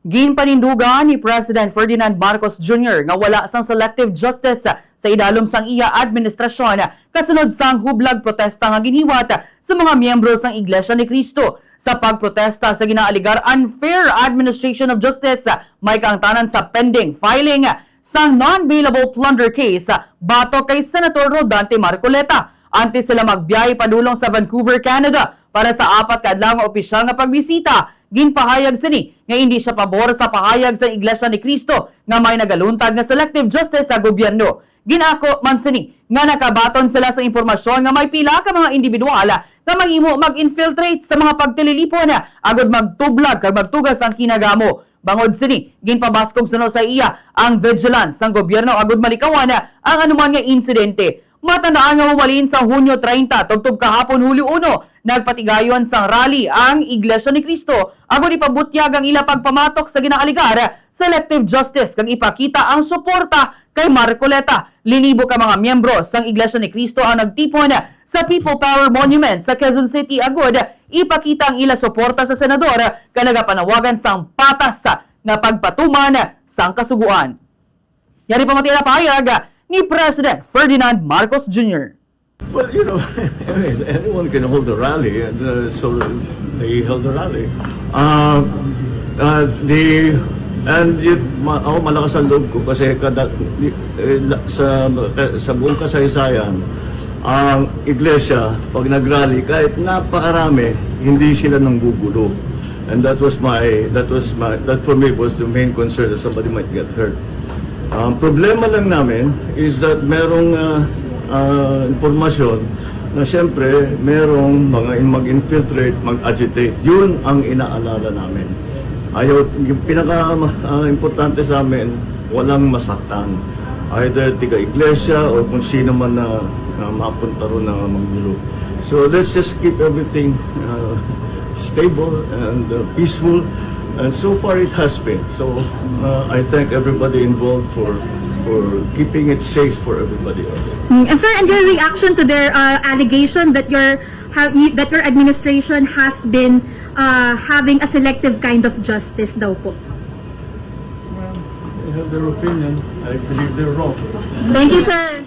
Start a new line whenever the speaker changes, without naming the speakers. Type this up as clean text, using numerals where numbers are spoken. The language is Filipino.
Ginpanindugan ni President Ferdinand Marcos Jr. nga wala sang selective justice sa idalom sang iya administrasyon kasunod sang hublag protesta nga giniwat sa mga miyembro sang Iglesia ni Cristo. Sa pagprotesta sa ginaaligar unfair administration of justice, may kaangtanan sa pending filing sang non-bailable plunder case batok kay Senator Rodante Marcoleta. Antes sila magbiyahe padulong sa Vancouver, Canada para sa 4 ka adlaw nga opisyal nga pagbisita. Ginpahayag sini nga hindi siya pabor sa pahayag sa Iglesia ni Cristo nga may nagaluntad nga selective justice sa gobyerno. Ginako man sini nga nakabaton sila sa impormasyon nga may pila ka mga individual nga mahimo mag-infiltrate sa mga pagtililipon agod magtublag kag magtugas ang kinagamo. Bangod sini, ginpabaskog suno sa iya ang vigilance sang gobyerno agod malikawan ang anuman nga insidente. Matandaan nga mamalin sa Hunyo 30, tugtog kahapon Hulyo 1, nagpatigayon sang rally ang Iglesia ni Cristo agod ipabutyag ang ila pagpamatok sa ginaaligar selective justice kag ipakita ang suporta kay Marcoleta. Linibo ka mga miyembro sang Iglesia ni Cristo ang nagtipon sa People Power Monument sa Quezon City agod ipakita ang ila suporta sa senador kanagapanawagan sang patas nga pagpatuman sang kasuguan. Yari pa matira pahayag ni President Ferdinand Marcos Jr.
Well, anyone can hold a rally, and so they held a rally. Ako malakas ang loob ko kasi sa buong kasaysayan, ang iglesia, pag nag-rally, kahit napakarami, hindi sila nanggugulo. And that for me was the main concern that somebody might get hurt. Problema lang namin is that merong impormasyon na siyempre merong mga mag-infiltrate, mag-agitate. Yun ang inaalala namin. Yung pinaka-importante sa amin, walang masaktan. Either tiga-iglesia o kung sino man na mapunta ron na maggulo. So let's just keep everything stable and peaceful. And so far it has been. So I thank everybody involved for keeping it safe for everybody else.
And sir, and your reaction to their allegation that your administration has been having a selective kind of justice daw po?
Well, they have their opinion. I believe they're wrong.
Thank you, sir.